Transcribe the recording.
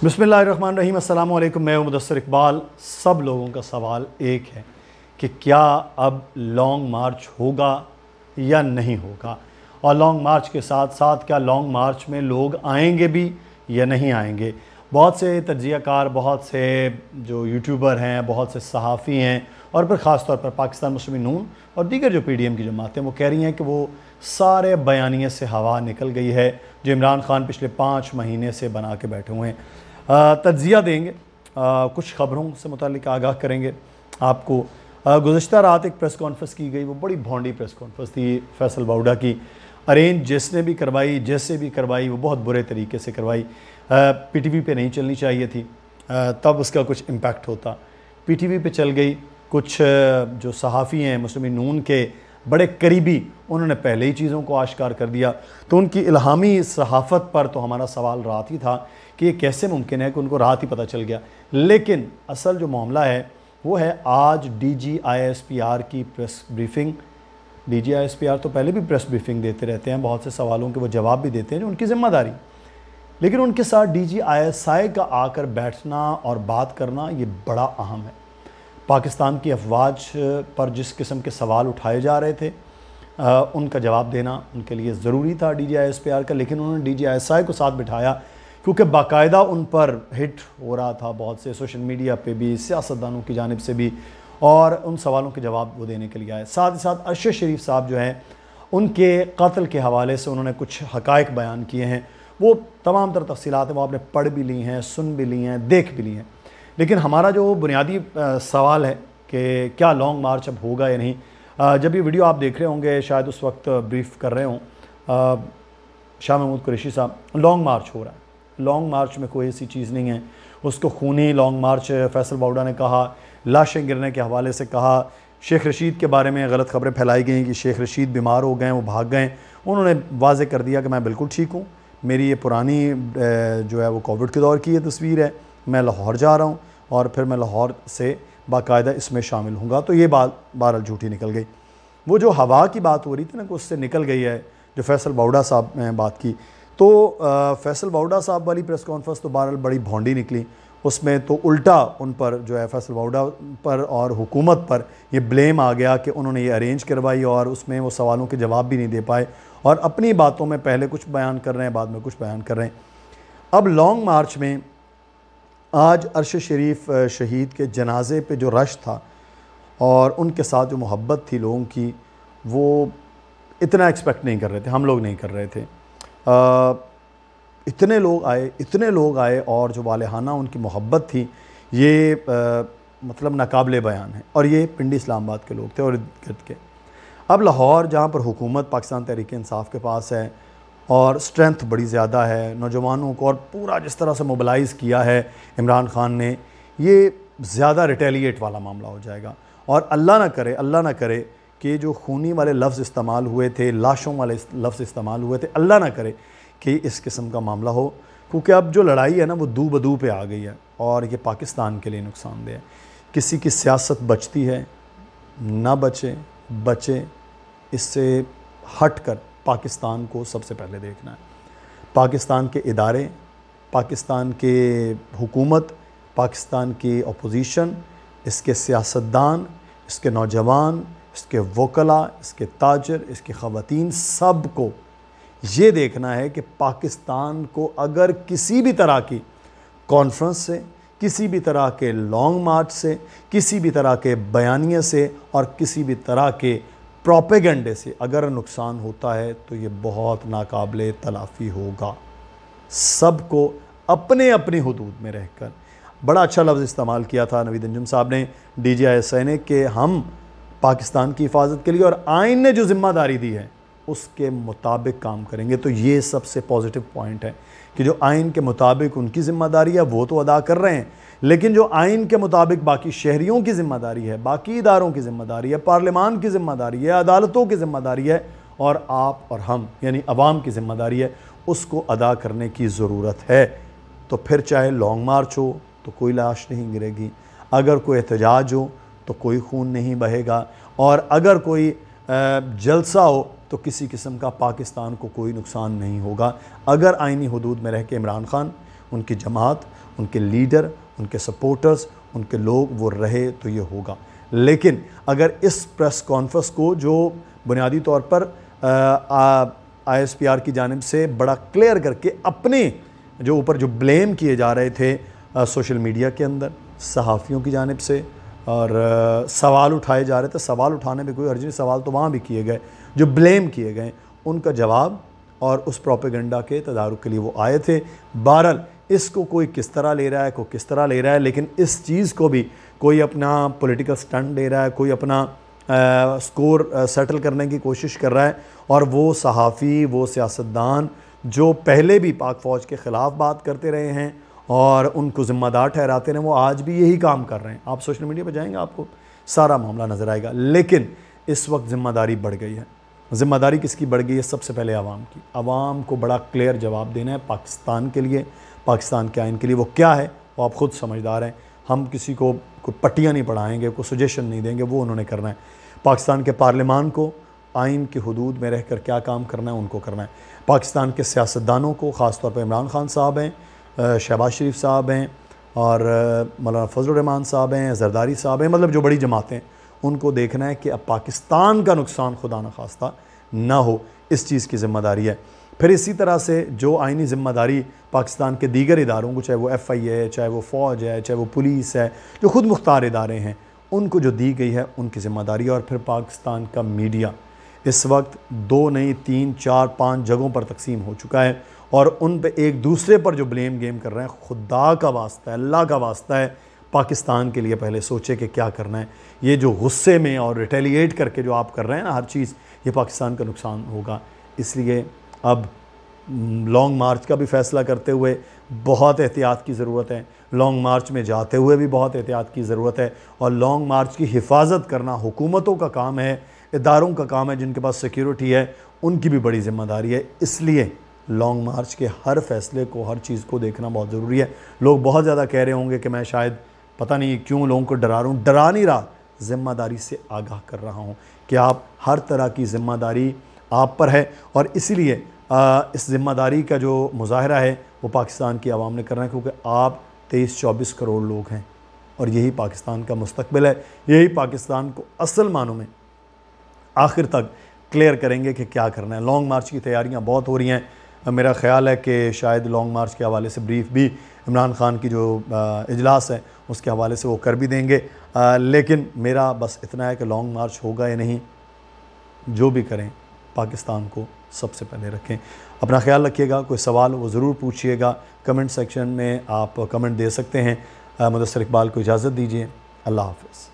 बिस्मिल्लाहिर्रहमानिर्रहीम। अस्सलाम वालेकुम। मैं मुदस्सिर इकबाल। सब लोगों का सवाल एक है कि क्या अब लॉन्ग मार्च होगा या नहीं होगा, और लॉन्ग मार्च के साथ साथ क्या लॉन्ग मार्च में लोग आएंगे भी या नहीं आएंगे। बहुत से तज्ज़ियाकार, बहुत से जो यूट्यूबर हैं, बहुत से सहाफ़ी हैं, और फिर ख़ास तौर पर पाकिस्तान मुस्लिम नून और दीगर जो पीडीएम की जमातें, वो कह रही हैं कि वो सारे बयानिए से हवा निकल गई है जो इमरान खान पिछले 5 महीने से बना के बैठे हुए हैं। तज्ज़िया देंगे, कुछ ख़बरों से मुतालिक आगाह करेंगे आपको। गुज़श्ता रात एक प्रेस कॉन्फ्रेंस की गई, वो बड़ी भोंडी प्रेस कॉन्फ्रेंस थी फैसल बाउडा की। अरेंज जिसने भी करवाई, जैसे भी करवाई, वो बहुत बुरे तरीके से करवाई। पीटीवी पे नहीं चलनी चाहिए थी, तब उसका कुछ इम्पैक्ट होता। पीटीवी पे चल गई। कुछ जो सहाफ़ी हैं मुस्लिम नून के बड़े करीबी, उन्होंने पहले ही चीज़ों को आश्कार कर दिया। तो उनकी इल्हामी सहाफ़त पर तो हमारा सवाल रात ही था कि ये कैसे मुमकिन है कि उनको रात ही पता चल गया। लेकिन असल जो मामला है वो है आज DGISPR की प्रेस ब्रीफिंग। DGISPR तो पहले भी प्रेस ब्रीफिंग देते रहते हैं, बहुत से सवालों के वो जवाब भी देते हैं जो उनकी ज़िम्मेदारी, लेकिन उनके साथ DGISI का आकर बैठना और बात करना ये बड़ा अहम है। पाकिस्तान की अफवाज पर जिस किस्म के सवाल उठाए जा रहे थे, उनका जवाब देना उनके लिए ज़रूरी था DGISPR का, लेकिन उन्होंने DGISI को साथ बिठाया क्योंकि बाकायदा उन पर हिट हो रहा था बहुत से सोशल मीडिया पे भी, सियासतदानों की जानिब से भी, और उन सवालों के जवाब वो देने के लिए आए। साथ ही साथ अरशद शरीफ साहब जो हैं, उनके कत्ल के हवाले से उन्होंने कुछ हक़ाइक़ बयान किए हैं। वो तमाम तर तफ़सीलात हैं, वो आपने पढ़ भी ली हैं, सुन भी ली हैं, देख भी ली हैं। लेकिन हमारा जो बुनियादी सवाल है कि क्या लॉन्ग मार्च अब होगा या नहीं। जब ये वीडियो आप देख रहे होंगे, शायद उस वक्त ब्रीफ कर रहे हों शाह महमूद कुरैशी साहब, लॉन्ग मार्च हो रहा है। लॉन्ग मार्च में कोई ऐसी चीज़ नहीं है। उसको खूनी लॉन्ग मार्च फैसल बाउडा ने कहा, लाशें गिरने के हवाले से कहा, शेख रशीद के बारे में गलत खबरें फैलाई गई कि शेख रशीद बीमार हो गए, वो भाग गए। उन्होंने वाज़े कर दिया कि मैं बिल्कुल ठीक हूँ, मेरी ये पुरानी जो है वो कोविड के दौर की ये तस्वीर है, मैं लाहौर जा रहा हूँ और फिर मैं लाहौर से बाकायदा इसमें शामिल हूँगा। तो ये बात बहरहाल झूठी निकल गई। वो जो हवा की बात हो रही थी ना कि उससे निकल गई है, जो फैसल बाउडा साहब ने बात की, तो फैसल बाउडा साहब वाली प्रेस कॉन्फ्रेंस तो बहरहाल बड़ी भोंडी निकली। उसमें तो उल्टा उन पर जो है फैसल बाउडा पर और हुकूमत पर ये ब्लेम आ गया कि उन्होंने ये अरेंज करवाई और उसमें वो सवालों के जवाब भी नहीं दे पाए, और अपनी बातों में पहले कुछ बयान कर रहे हैं, बाद में कुछ बयान कर रहे हैं। अब लॉन्ग मार्च में आज अरशद शरीफ शहीद के जनाजे पे जो रश था और उनके साथ जो मोहब्बत थी लोगों की, वो इतना एक्सपेक्ट नहीं कर रहे थे, हम लोग नहीं कर रहे थे। इतने लोग आए और जो वालेहाना उनकी मोहब्बत थी, ये मतलब नाकाबिले बयान है। और ये पिंडी इस्लामाबाद के लोग थे और इर्द के। अब लाहौर, जहाँ पर हुकूमत पाकिस्तान तहरीक इंसाफ के पास है और स्ट्रेंथ बड़ी ज़्यादा है, नौजवानों को और पूरा जिस तरह से मोबिलाइज़ किया है इमरान खान ने, ये ज़्यादा रिटेलिएट वाला मामला हो जाएगा। और अल्लाह ना करे कि जो खूनी वाले लफ्ज़ इस्तेमाल हुए थे, लाशों वाले लफ्ज़ इस्तेमाल हुए थे, अल्लाह ना करे कि इस किस्म का मामला हो, क्योंकि अब जो लड़ाई है ना वो दू बदू पे आ गई है और ये पाकिस्तान के लिए नुकसानदेह है। किसी की सियासत बचती है ना, बचे, इससे हट कर पाकिस्तान को सबसे पहले देखना है। पाकिस्तान के इदारे, पाकिस्तान के हुकूमत, पाकिस्तान की अपोजिशन, इसके सियासतदान, इसके नौजवान, इसके वकला, इसके ताजर, इसकी ख़वातीन, सब को ये देखना है कि पाकिस्तान को अगर किसी भी तरह की कॉन्फ्रेंस से, किसी भी तरह के लॉन्ग मार्च से, किसी भी तरह के बयानिए से और किसी भी तरह के प्रोपेगेंडे से अगर नुकसान होता है तो ये बहुत नाकाबिले तलाफ़ी होगा। सबको अपने अपनी हुदूद में रहकर, बड़ा अच्छा लफ्ज़ इस्तेमाल किया था नवीद अंजुम साहब ने, DGISI ने, कि हम पाकिस्तान की हिफाजत के लिए और आइन ने जो ज़िम्मेदारी दी है उसके मुताबिक काम करेंगे। तो ये सबसे पॉजिटिव पॉइंट है कि जो आइन के मुताबिक उनकी ज़िम्मेदारी है वो तो अदा कर रहे हैं, लेकिन जो आइन के मुताबिक बाकी शहरियों की ज़िम्मेदारी है, बाकी इदारों की ज़िम्मेदारी है, पार्लियामान की ज़िम्मेदारी है, अदालतों की ज़िम्मेदारी है, और आप और हम यानी अवाम की ज़िम्मेदारी है, उसको अदा करने की ज़रूरत है। तो फिर चाहे लॉन्ग मार्च हो तो कोई लाश नहीं गिरेगी, अगर कोई एहतजाज हो तो कोई खून नहीं बहेगा, और अगर कोई जलसा हो तो किसी किस्म का पाकिस्तान को कोई नुकसान नहीं होगा। अगर आइनी हदूद में रह के इमरान खान ان کی جماعت، ان کے لیڈر، ان کے سپورٹرز، ان کے لوگ وہ رہے تو یہ ہوگا۔ لیکن اگر اس پریس کانفرنس کو جو بنیادی طور پر آئی ایس پی آر کی جانب سے بڑا کلیئر کر کے اپنے جو اوپر جو بلیم کیے جا رہے تھے سوشل میڈیا کے اندر صحافیوں کی جانب سے، اور سوال اٹھائے جا رہے تھے، سوال اٹھانے میں کوئی حرج نہیں، سوال تو وہاں بھی کیے گئے، جو بلیم کیے گئے ان کا جواب اور اس پروپیگنڈا کے تدارک کے لیے وہ آئے تھے۔ بہرحال اس کو کوئی کس طرح لے رہا ہے، کوئی کس طرح لے رہا ہے، لیکن اس چیز کو بھی کوئی اپنا پولیٹیکل سٹنٹ لے رہا ہے، کوئی اپنا سکور سیٹل کرنے کی کوشش کر رہا ہے، اور وہ صحافی، وہ سیاستدان جو پہلے بھی پاک فوج کے خلاف بات کرتے رہے ہیں اور ان کو ذمہ دار ٹھہراتے رہے، وہ آج بھی یہی کام کر رہے ہیں۔ آپ سوشل میڈیا پہ جائیں گے آپ کو سارا معاملہ نظر آئے گا۔ لیکن اس وقت ذمہ داری بڑھ گئی ہے۔ ذمہ داری کس کی بڑھ گئی ہے؟ سب سے پہلے عوام کی۔ عوام کو بڑا کلیئر جواب دینا ہے پاکستان کے لیے، پاکستان کے آئین کے لیے۔ وہ کیا ہے وہ آپ خود سمجھدار ہیں، ہم کسی کو کوئی پٹیاں نہیں پڑھائیں گے، کوئی سجیشن نہیں دیں گے، وہ انہوں نے کرنا ہے۔ پاکستان کے پارلیمان کو آئین کی حدود میں رہ کر کیا کام کرنا ہے ان کو کرنا ہے۔ پاکستان کے سیاستدانوں کو، خاص طور پہ عمران خان صاحب ہیں، شہباز شریف صاحب ہیں، اور مولانا فضل الرحمان صاحب ہیں، زرداری صاحب ہیں، مطلب جو بڑی جماعتیں، ان کو دیکھنا ہے کہ اب پاکستان کا نقصان خدا نخواستہ نہ ہو، اس چیز کی ذمہ داری ہے۔ پھر اسی طرح سے جو آئینی ذمہ داری پاکستان کے دیگر اداروں کو، چاہے وہ ایف آئی اے ہے، چاہے وہ فوج ہے، چاہے وہ پولیس ہے، جو خود مختار ادارے ہیں، ان کو جو دی گئی ہے ان کی ذمہ داری ہے۔ اور پھر پاکستان کا میڈیا اس وقت 2 نہیں 3 4 5 جگہوں پر تقسیم ہو چکا ہے، اور ان پہ ایک دوسرے پر جو بلیم گیم کر رہے ہیں، خدا کا واسطہ ہے، اللہ کا واسطہ ہے، پاکستان کے لیے پہلے سوچے کہ کیا کرنا ہے۔ یہ جو غصے میں اور ریٹیلیٹ کر کے جو آپ کر رہے ہیں نا ہر چیز، یہ پاکستان کا نقصان ہوگا۔ اس لیے اب لانگ مارچ کا بھی فیصلہ کرتے ہوئے بہت احتیاط کی ضرورت ہے، لانگ مارچ میں جاتے ہوئے بھی بہت احتیاط کی ضرورت ہے، اور لانگ مارچ کی حفاظت کرنا حکومتوں کا کام ہے، اداروں کا کام ہے، جن کے پاس سیکیورٹی ہے ان کی بھی بڑی ذمہ داری ہے۔ اس لیے لانگ مارچ کے ہر فیصلے کو، ہر چیز کو دیکھنا بہت ضروری ہے۔ لوگ بہت زیادہ کہہ رہے ہوں گے کہ میں شاید پتہ نہیں کیوں لوگوں کو ڈرا رہا ہوں، ڈرا نہیں رہا، ذمہ داری سے آگاہ کر رہا ہوں کہ آپ ہر طرح کی ذمہ داری آپ پر ہے، اور اسی لیے اس ذمہ داری کا جو مظاہرہ ہے وہ پاکستان کی عوام نے کرنا ہے، کیونکہ آپ 23-24 کروڑ لوگ ہیں، اور یہی پاکستان کا مستقبل ہے، یہی پاکستان کو اصل معنوں میں آخر تک کلیئر کریں گے کہ کیا کرنا ہے۔ لانگ مارچ کی تیاریاں بہت ہو رہی ہیں، میرا خیال ہے کہ شاید لانگ مارچ کے حوالے سے بریف بھی عمران خان کی جو اجلاس ہے اس کے حوالے سے وہ کر بھی دیں گے، لیکن میرا بس اتنا ہے کہ لانگ مارچ ہوگا یا نہیں، جو بھی کریں پاکستان کو سب سے پہلے رکھیں۔ اپنا خیال رکھیے گا، کوئی سوال وہ ضرور پوچھیے گا، کمنٹ سیکشن میں آپ کمنٹ دے سکتے ہیں۔ مدثر اقبال کو اجازت دیجیے، اللہ حافظ۔